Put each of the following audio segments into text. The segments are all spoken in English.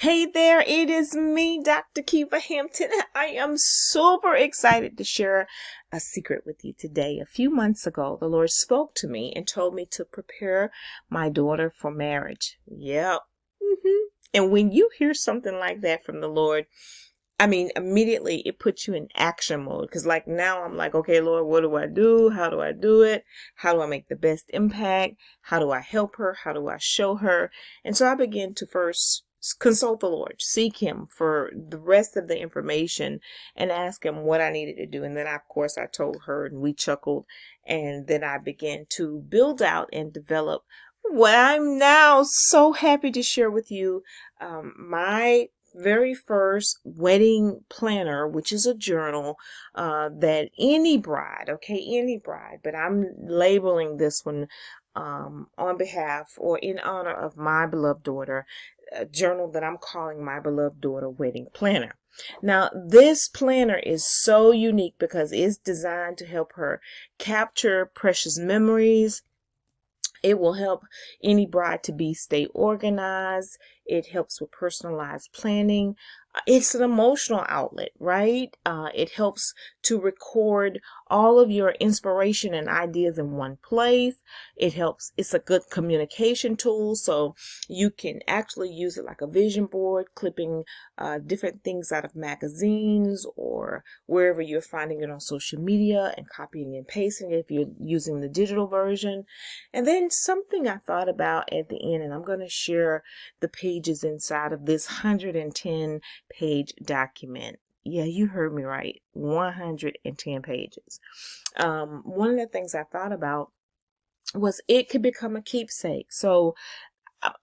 Hey there, it is me, Dr. Kiva Hampton. I am super excited to share a secret with you today. A few months ago, the Lord spoke to me and told me to prepare my daughter for marriage. Yep. And when you hear something like that from the Lord, immediately it puts you in action mode. Because like now I'm like, okay, Lord, what do I do? How do I do it? How do I make the best impact? How do I help her? How do I show her? And so I began to first consult the Lord, seek Him for the rest of the information and ask Him what I needed to do. And then, of course, I told her and we chuckled. And then I began to build out and develop what I'm now so happy to share with you, my very first wedding planner, which is a journal that any bride, but I'm labeling this one on behalf or in honor of my beloved daughter, a journal that I'm calling my beloved daughter wedding planner. Now, this planner is so unique because it's designed to help her capture precious memories. It will help any bride to stay organized. It helps with personalized planning. It's an emotional outlet, right? It helps to record all of your inspiration and ideas in one place. It's a good communication tool, so you can actually use it like a vision board, clipping different things out of magazines or wherever you're finding it on social media and copying and pasting it if you're using the digital version. And then something I thought about at the end, and I'm going to share the pages inside of this 110 page document. Yeah, you heard me right. 110 pages. One of the things I thought about was it could become a keepsake. So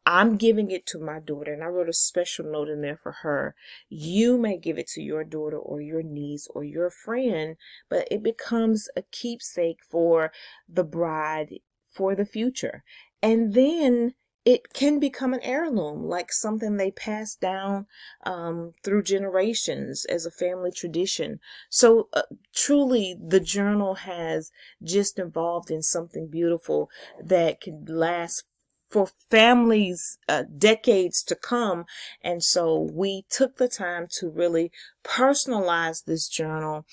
I'm giving it to my daughter, and I wrote a special note in there for her. You may give it to your daughter or your niece or your friend, but it becomes a keepsake for the bride for the future. And then it can become an heirloom, like something they pass down through generations as a family tradition. So truly, the journal has just evolved in something beautiful that can last for families decades to come. And so we took the time to really personalize this journal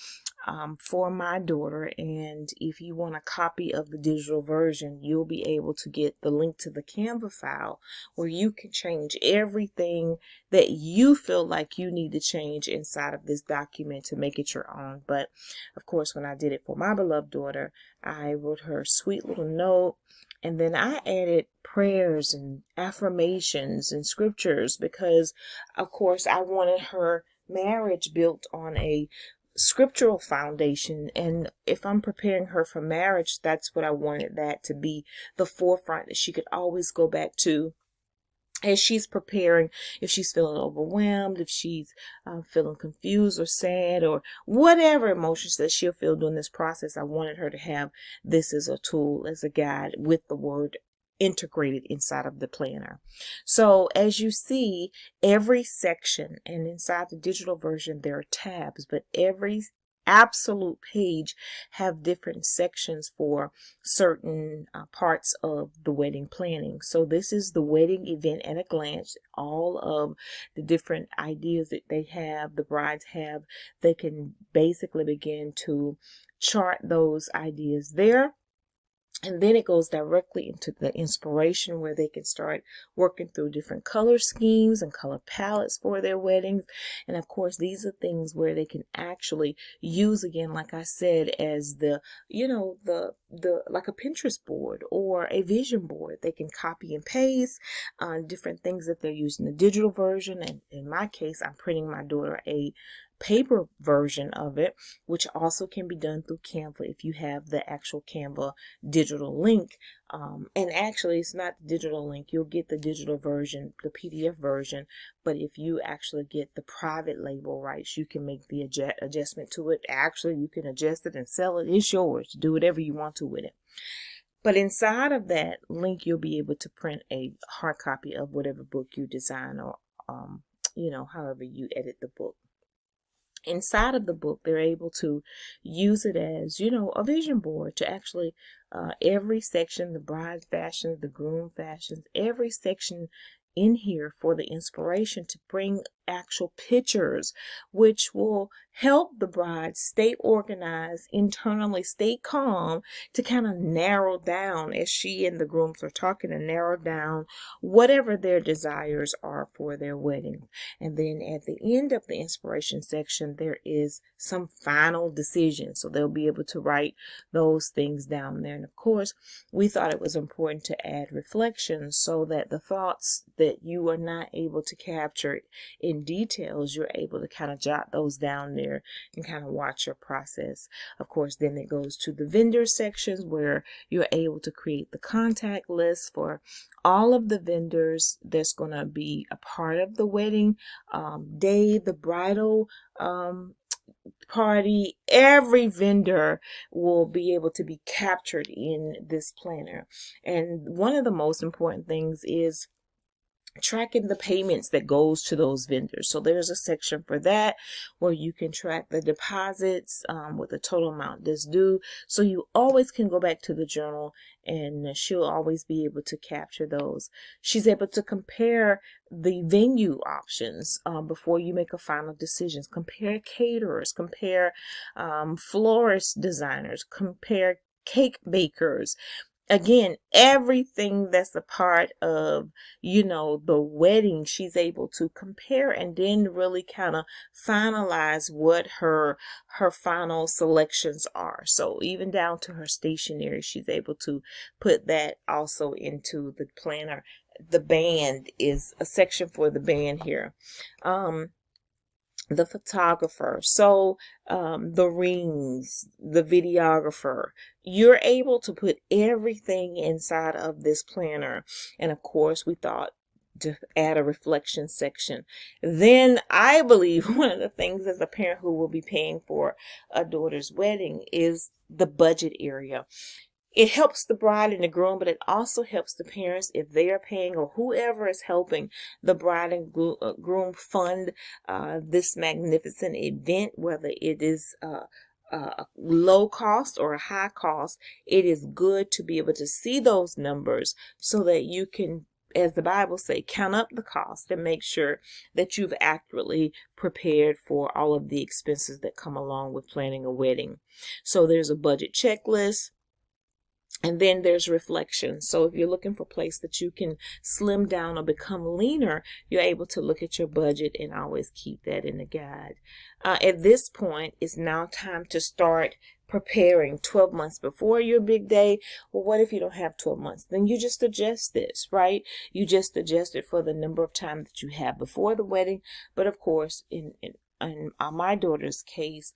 for my daughter. And if you want a copy of the digital version, you'll be able to get the link to the Canva file where you can change everything that you feel like you need to change inside of this document to make it your own. But of course, when I did it for my beloved daughter, I wrote her a sweet little note, and then I added prayers and affirmations and scriptures because, of course, I wanted her marriage built on a scriptural foundation. And if I'm preparing her for marriage, that's what I wanted that to be the forefront that she could always go back to as she's preparing, if she's feeling overwhelmed, if she's feeling confused or sad or whatever emotions that she'll feel during this process. I wanted her to have this as a tool, as a guide with the word integrated inside of the planner. So as you see, every section, and inside the digital version there are tabs, but every absolute page have different sections for certain parts of the wedding planning. So this is the wedding event at a glance. All of the different ideas that they have, the brides have, they can basically begin to chart those ideas there. And then it goes directly into the inspiration where they can start working through different color schemes and color palettes for their weddings. And of course, these are things where they can actually use, again, like I said, as the like a Pinterest board or a vision board. They can copy and paste different things that they're using the digital version. And in my case, I'm printing my daughter a paper version of it, which also can be done through Canva if you have the actual Canva digital link. And actually, it's not the digital link. You'll get the digital version, the PDF version. But if you actually get the private label rights, you can make the adjustment to it. Actually, you can adjust it and sell it. It's yours. Do whatever you want to with it. But inside of that link, you'll be able to print a hard copy of whatever book you design or, however you edit the book. Inside of the book, they're able to use it as, a vision board to actually every section, the bride fashions, the groom fashions, every section in here for the inspiration to bring actual pictures, which will help the bride stay organized internally, stay calm, to kind of narrow down as she and the grooms are talking, and narrow down whatever their desires are for their wedding. And then at the end of the inspiration section, there is some final decisions. So they'll be able to write those things down there. And of course, we thought it was important to add reflections so that the thoughts that you are not able to capture in details, you're able to kind of jot those down there and kind of watch your process. Of course, then it goes to the vendor sections where you're able to create the contact list for all of the vendors that's going to be a part of the wedding day, the bridal party. Every vendor will be able to be captured in this planner. And one of the most important things is tracking the payments that goes to those vendors. So there's a section for that where you can track the deposits with the total amount that's due. So you always can go back to the journal and she'll always be able to capture those. She's able to compare the venue options before you make a final decision. Compare caterers, compare florist designers, compare cake bakers. Again, everything that's a part of, the wedding, she's able to compare and then really kind of finalize what her final selections are. So even down to her stationery, she's able to put that also into the planner. The band is a section for the band here. The photographer, so the rings, the videographer, you're able to put everything inside of this planner. And of course, we thought to add a reflection section. Then I believe one of the things as a parent who will be paying for a daughter's wedding is the budget area. It helps the bride and the groom, but it also helps the parents if they are paying, or whoever is helping the bride and groom fund this magnificent event, whether it is a low cost or a high cost. It is good to be able to see those numbers so that you can, as the Bible says, count up the cost and make sure that you've accurately prepared for all of the expenses that come along with planning a wedding. So there's a budget checklist. And then there's reflection. So if you're looking for a place that you can slim down or become leaner, you're able to look at your budget and always keep that in the guide. At this point, it's now time to start preparing 12 months before your big day. Well, what if you don't have 12 months? Then you just adjust this, right? You just adjust it for the number of time that you have before the wedding. But of course, in my daughter's case,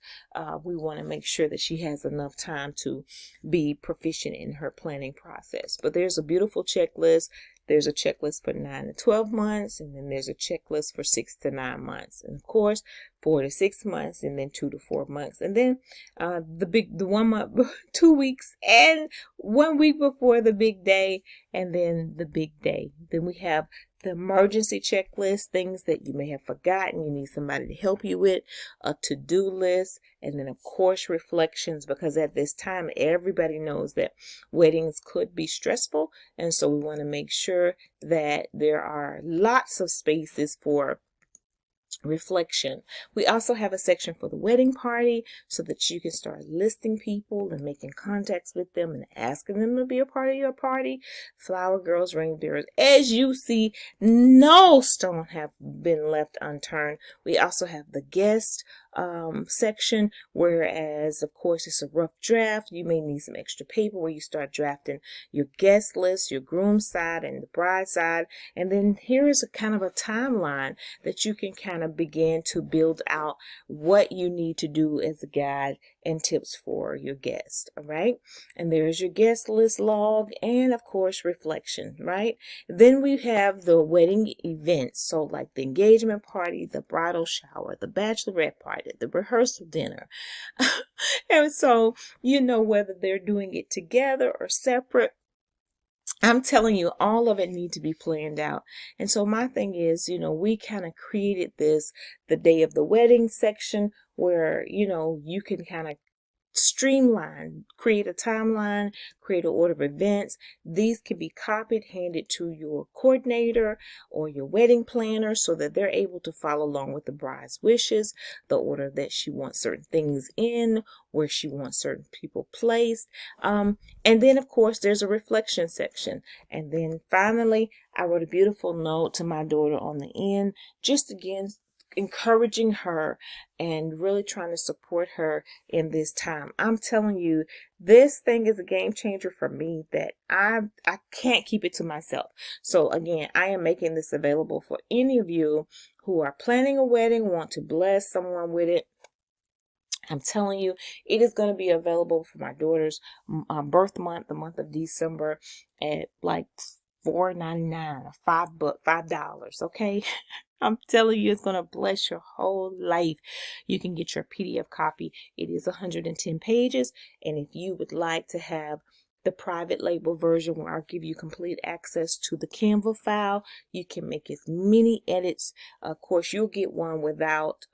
we want to make sure that she has enough time to be proficient in her planning process. But there's a beautiful checklist. There's a checklist for 9 to 12 months, and then there's a checklist for 6 to 9 months, and of course 4 to 6 months, and then 2 to 4 months, and then the 1 month, 2 weeks, and 1 week before the big day, and then the big day. Then we have the emergency checklist, things that you may have forgotten, you need somebody to help you with, a to-do list, and then of course reflections, because at this time everybody knows that weddings could be stressful, and so we want to make sure that there are lots of spaces for reflection. We also have a section for the wedding party so that you can start listing people and making contacts with them and asking them to be a part of your party. Flower girls, ring bearers. As you see, no stone have been left unturned. We also have the guest section, whereas of course it's a rough draft. You may need some extra paper where you start drafting your guest list, your groom side and the bride side. And then here is a kind of a timeline that you can kind of begin to build out what you need to do as a guide and tips for your guest. All right. And there's your guest list log and of course reflection, right? Then we have the wedding events. So like the engagement party, the bridal shower, the bachelorette party, the rehearsal dinner. And so, whether they're doing it together or separate, I'm telling you, all of it need to be planned out. And so my thing is, we kind of created the day of the wedding section where, you can kind of streamline, create a timeline, create an order of events. These can be copied, handed to your coordinator or your wedding planner so that they're able to follow along with the bride's wishes, the order that she wants certain things in, where she wants certain people placed. And then, of course, there's a reflection section. And then finally, I wrote a beautiful note to my daughter on the end, just again, encouraging her and really trying to support her in this time. I'm telling you, this thing is a game changer for me that I can't keep it to myself. So again, I am making this available for any of you who are planning a wedding, want to bless someone with it. I'm telling you, it is going to be available for my daughter's birth month, the month of December, at like $4.99 or $5. Okay. I'm telling you, it's going to bless your whole life. You can get your PDF copy. It is 110 pages. And if you would like to have the private label version where I'll give you complete access to the Canva file, you can make as many edits. Of course, you'll get one without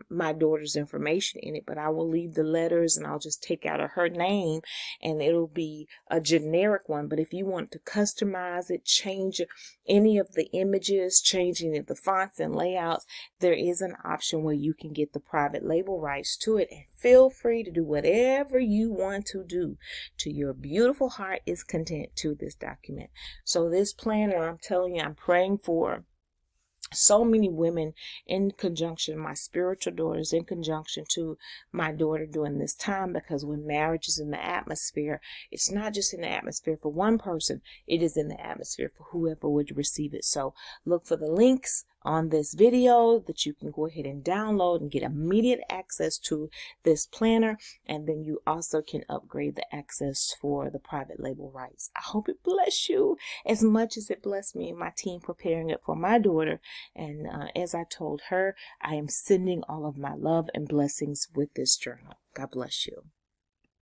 my daughter's information in it, but I will leave the letters and I'll just take out of her name and it'll be a generic one. But if you want to customize it, change any of the images, changing the fonts and layouts, there is an option where you can get the private label rights to it, and feel free to do whatever you want to do to your beautiful heart is content to this document. So this planner, I'm telling you, I'm praying for so many women in conjunction, my spiritual daughters in conjunction to my daughter during this time, because when marriage is in the atmosphere, it's not just in the atmosphere for one person, it is in the atmosphere for whoever would receive it. So look for the links on this video that you can go ahead and download and get immediate access to this planner, and then you also can upgrade the access for the private label rights. I hope it bless you as much as it blessed me and my team preparing it for my daughter. And as I told her, I am sending all of my love and blessings with this journal. God bless you.